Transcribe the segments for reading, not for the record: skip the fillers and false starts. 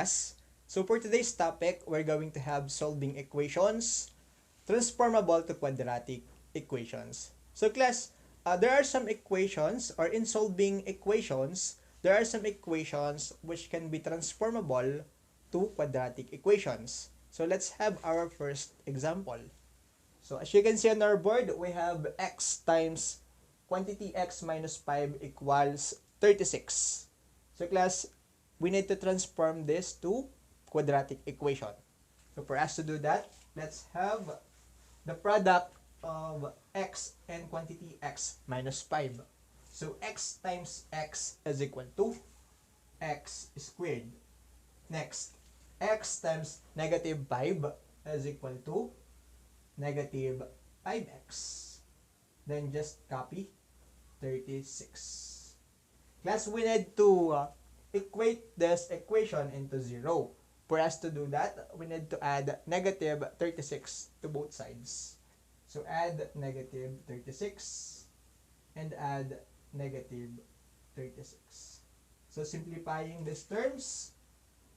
class. So for today's topic, we're going to have solving equations, transformable to quadratic equations. So class, there are some equations, or in solving equations, there are some equations which can be transformable to quadratic equations. So let's have our first example. So as you can see on our board, we have x times quantity x minus 5 equals 36. So class, we need to transform this to quadratic equation. So for us to do that, let's have the product of x and quantity x minus 5. So x times x is equal to x squared. Next, x times negative 5 is equal to negative 5x. Then just copy 36. Class, we need to equate this equation into 0. For us to do that, we need to add negative 36 to both sides. So add negative 36 and add negative 36. So simplifying these terms,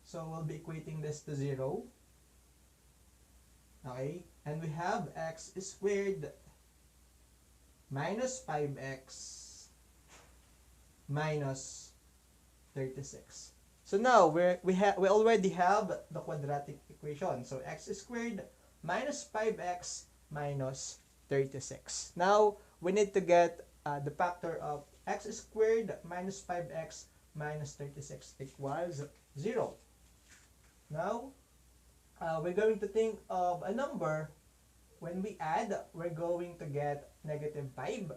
so we'll be equating this to 0. Okay, and we have x squared minus 5x minus 36. So now we already have the quadratic equation. So x squared minus 5x minus 36. Now we need to get the factor of x squared minus 5x minus 36 equals 0. Now we're going to think of a number. When we add, we're going to get negative 5.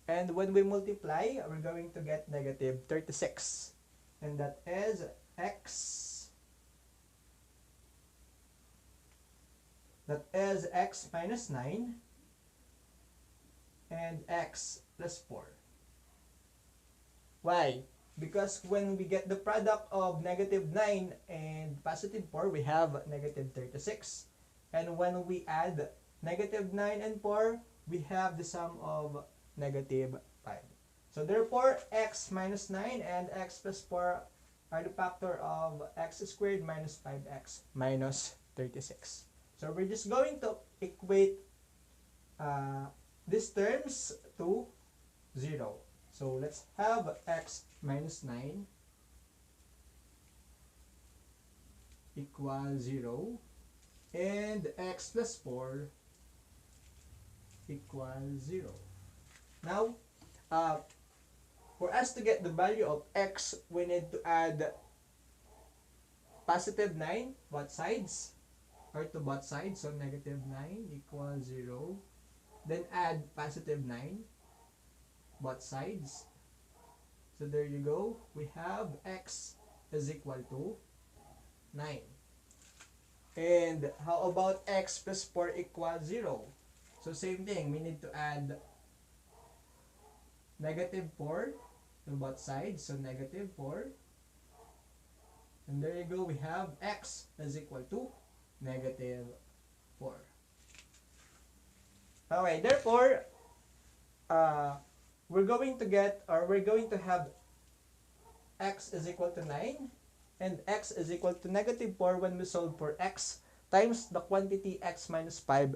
And when we multiply, we're going to get negative 36. And that is x. That is x minus 9 and x plus 4. Why? Because when we get the product of negative 9 and positive 4, we have negative 36. And when we add negative 9 and 4, we have the sum of negative 5. So therefore, x minus 9 and x plus 4 are the factor of x squared minus 5x minus 36. So we're just going to equate these terms to 0. So let's have x minus 9 equals 0 and x plus 4 equals 0. Now, for us to get the value of x, we need to add positive 9 both sides, or to both sides. So negative 9 equals 0. Then add positive 9 both sides. So there you go. We have x is equal to 9. And how about x plus 4 equals 0? So same thing, we need to add negative 4 to both sides. So negative 4. And there you go, we have x is equal to negative 4. Okay, therefore, we're going to have x is equal to 9 and x is equal to negative 4 when we solve for x times the quantity x minus 5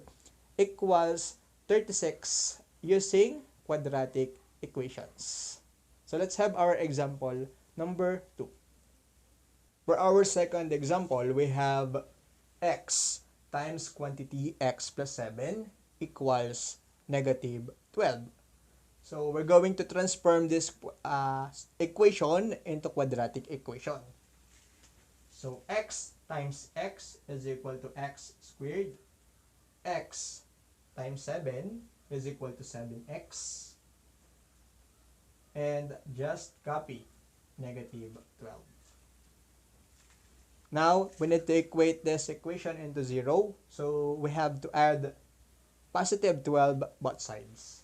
equals 36 using quadratic equations. So let's have our example number 2. For our second example, we have x times quantity x plus 7 equals negative 12. So we're going to transform this equation into quadratic equation. So x times x is equal to x squared. X times 7 is equal to 7x. And just copy negative 12. Now, we need to equate this equation into 0. So we have to add positive 12 both sides.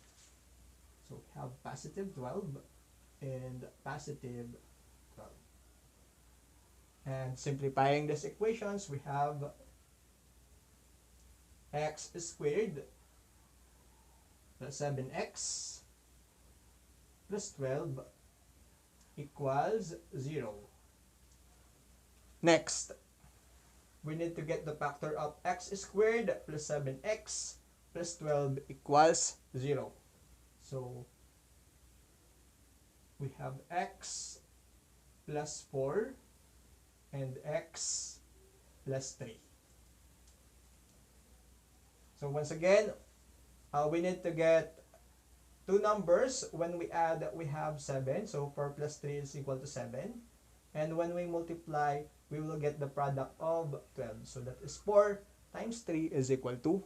So we have positive 12 and positive 12. And simplifying these equations, we have x squared plus 7x plus 12 equals 0. Next, we need to get the factor of x squared plus 7x plus 12 equals 0. So, we have x plus 4 and x plus 3. So once again, we need to get two numbers. When we add, we have 7. So 4 plus 3 is equal to 7. And when we multiply, we will get the product of 12. So that is 4 times 3 is equal to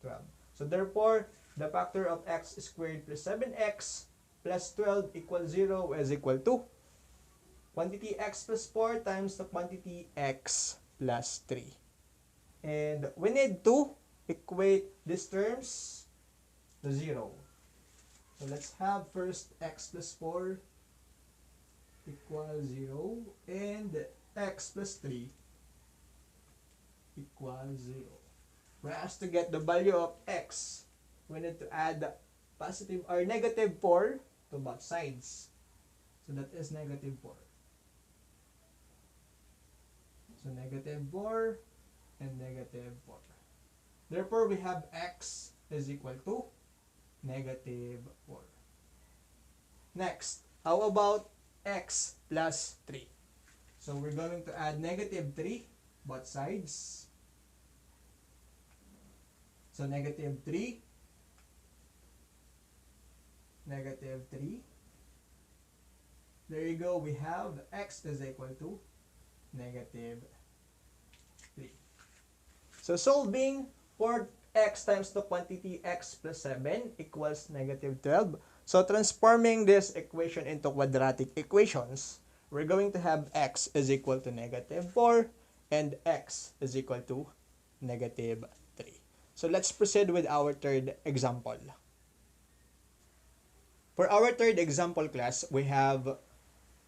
12. So therefore, the factor of x squared plus 7x plus 12 equals 0 is equal to quantity x plus 4 times the quantity x plus 3. And we need to equate these terms to 0. So let's have first x plus 4 equals 0 and x plus 3 equals 0. For us to get the value of x, we need to add positive or negative 4 to both sides. So that is negative 4. So negative 4 and negative 4. Therefore, we have x is equal to negative 4. Next, how about x plus 3? So we're going to add negative 3 both sides. So negative 3, negative 3. There you go, we have x is equal to negative 3. So solving for x times the quantity x plus 7 equals negative 12. So transforming this equation into quadratic equations, we're going to have x is equal to negative 4 and x is equal to negative 3. So let's proceed with our third example. For our third example class, we have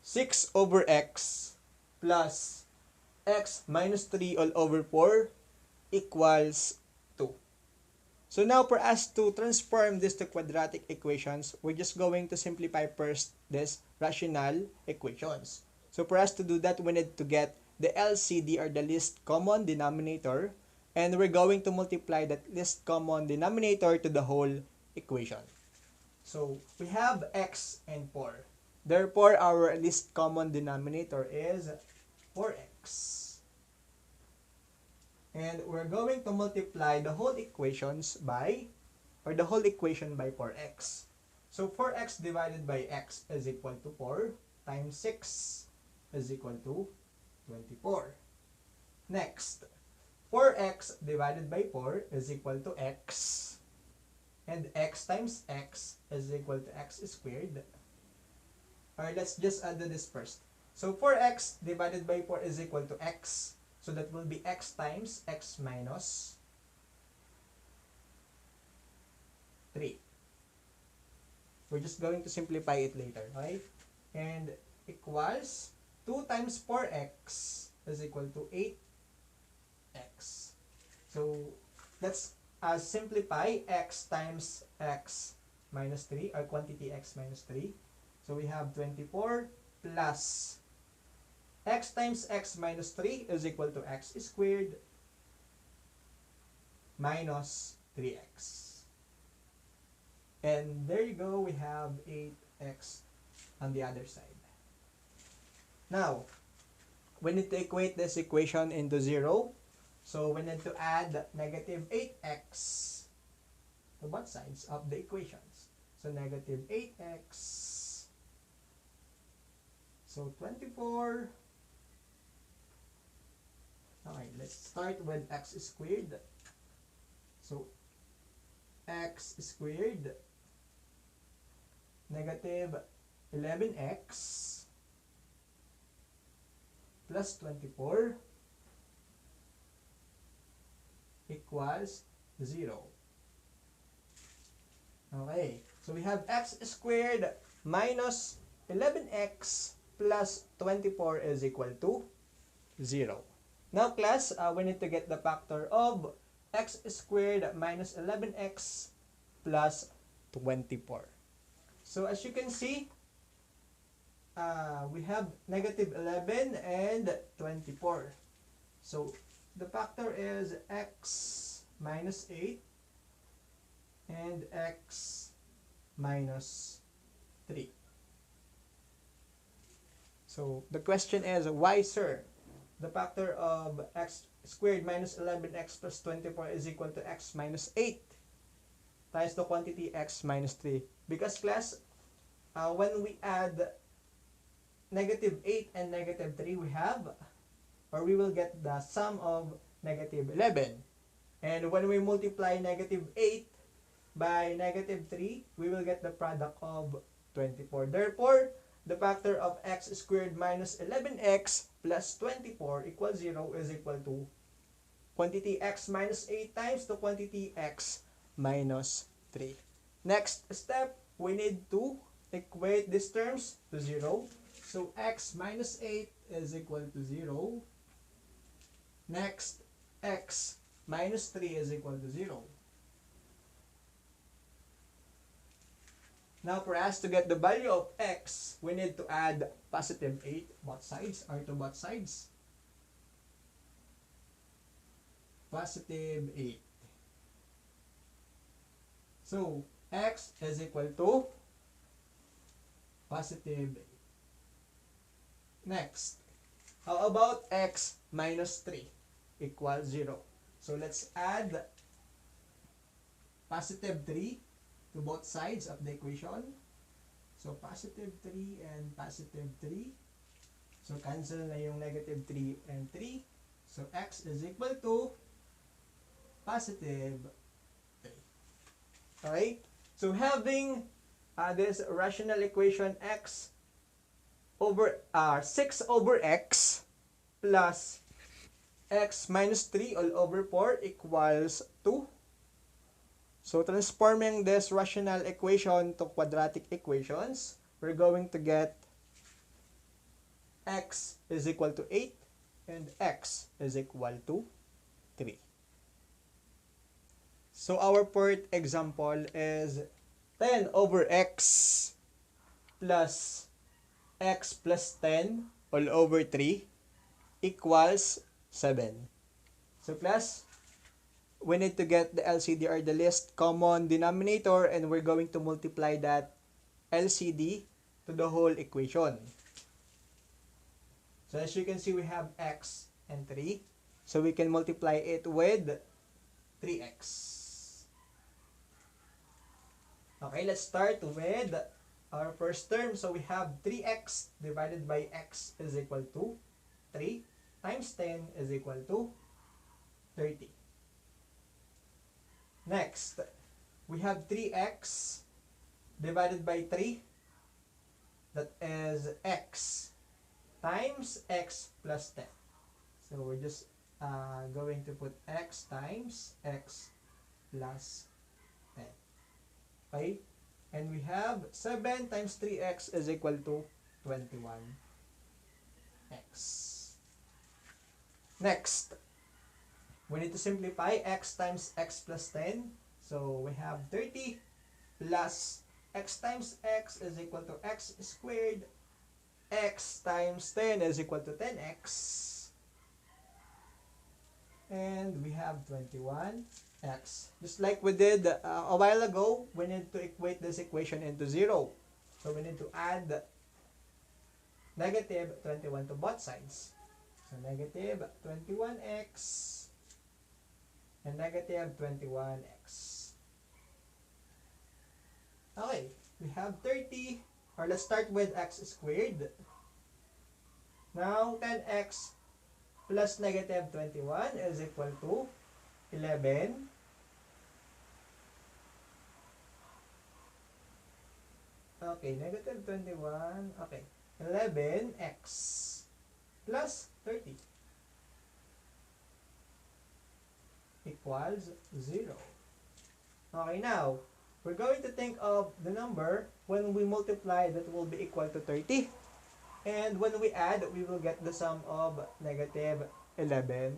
6 over x plus x minus 3 all over 4 equals 2. So now for us to transform this to quadratic equations, we're just going to simplify first this rational equations. So for us to do that, we need to get the LCD or the least common denominator, and we're going to multiply that least common denominator to the whole equation. So we have x and 4. Therefore, our least common denominator is 4x. And we're going to multiply the whole equations by, or the whole equation by 4x. So 4x divided by x is equal to 4 times 6 is equal to 24. Next, 4x divided by 4 is equal to x. And x times x is equal to x squared. Alright, let's just add this first. So 4x divided by 4 is equal to x. So that will be x times x minus 3. We're just going to simplify it later, right? And equals 2 times 4x is equal to 8x. So let's simplify x times x minus 3, or quantity x minus 3. So we have 24 plus x times x minus 3 is equal to x squared minus 3x. And there you go, we have 8x on the other side. Now, we need to equate this equation into 0. So we need to add negative 8x to both sides of the equations. So negative 8x. So 24. Okay, let's start with x squared. So x squared negative 11x plus 24 equals 0. Okay, so we have x squared minus 11x plus 24 is equal to 0. Now class, we need to get the factor of x squared minus 11x plus 24. So as you can see, we have negative 11 and 24. So the factor is x minus 8 and x minus 3. So the question is, why, sir, the factor of x squared minus 11x plus 24 is equal to x minus 8 times the quantity x minus 3? Because class, when we add negative 8 and negative 3, we will get the sum of negative 11. And when we multiply negative 8 by negative 3, we will get the product of 24. Therefore, the factor of x squared minus 11x plus 24 equals 0 is equal to quantity x minus 8 times the quantity x minus 3. Next step, we need to equate these terms to 0. So x minus 8 is equal to 0. Next, x minus 3 is equal to 0. Now, for us to get the value of x, we need to add positive 8 both sides, or to both sides. Positive 8. So, x is equal to positive 8. Next, how about x minus 3 equals 0? So, let's add positive 3 to both sides of the equation. So, positive 3 and positive 3. So, cancel na yung negative 3 and 3. So, x is equal to positive 3. Okay? So, having this rational equation x over 6 over x plus x minus 3 all over 4 equals 2. So, transforming this rational equation to quadratic equations, we're going to get x is equal to 8 and x is equal to 3. So, our fourth example is 10 over x plus x plus 10 all over 3 equals 7. So, class, we need to get the LCD, or the least common denominator, and we're going to multiply that LCD to the whole equation. So as you can see, we have x and 3. So we can multiply it with 3x. Okay, let's start with our first term. So we have 3x divided by x is equal to 3 times 10 is equal to 30. Next, we have 3x divided by 3, that is x times x plus 10. So we're just going to put x times x plus 10. Okay? And we have 7 times 3x is equal to 21x. Next, we need to simplify x times x plus 10. So we have 30 plus x times x is equal to x squared. X times 10 is equal to 10x. And we have 21x. Just like we did a while ago, we need to equate this equation into 0. So we need to add negative 21 to both sides. So negative 21x and negative 21x. Okay, we have 30, or let's start with x squared. Now, 10x plus negative 21 is equal to 11. Okay, negative 21, okay, 11x plus 30 equals 0. Okay, now, we're going to think of the number when we multiply that will be equal to 30. And when we add, we will get the sum of negative 11.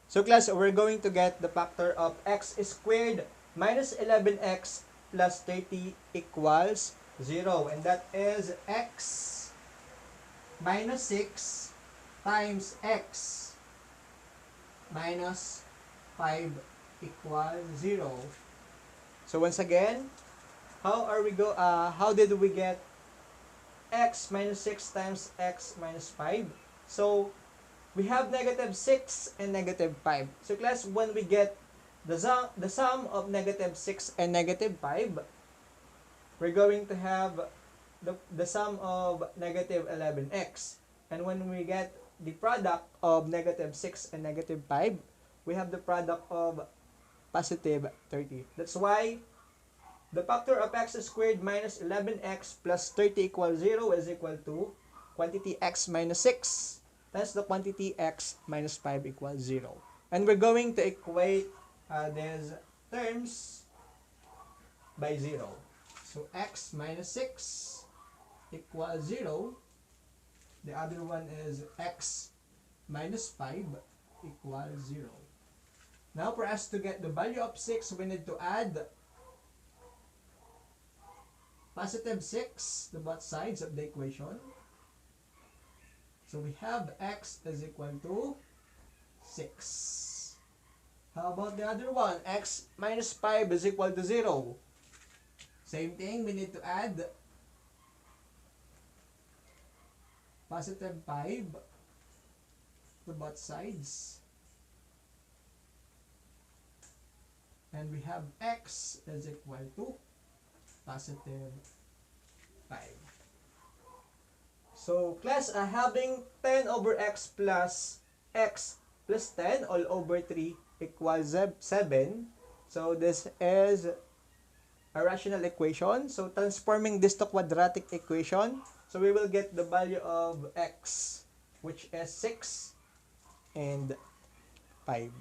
So class, we're going to get the factor of x squared minus 11x plus 30 equals 0. And that is x minus 6 times x minus 5 equals 0. So once again, how did we get x minus 6 times x minus 5? So we have negative 6 and negative 5. So class, when we get the sum of negative 6 and negative 5, we're going to have the sum of negative 11x. And when we get the product of negative 6 and negative 5, we have the product of positive 30. That's why the factor of x squared minus 11x plus 30 equals 0 is equal to quantity x minus 6 times the quantity x minus 5 equals 0. And we're going to equate these terms by 0. So x minus 6 equals 0. The other one is x minus 5 equals 0. Now for us to get the value of 6, we need to add positive 6 to both sides of the equation. So we have x is equal to 6. How about the other one? X minus 5 is equal to 0. Same thing, we need to add positive 5 to both sides. And we have x is equal to positive 5. So class, having 10 over x plus 10 all over 3 equals 7. So this is a rational equation. So transforming this to quadratic equation, so we will get the value of x, which is 6 and 5.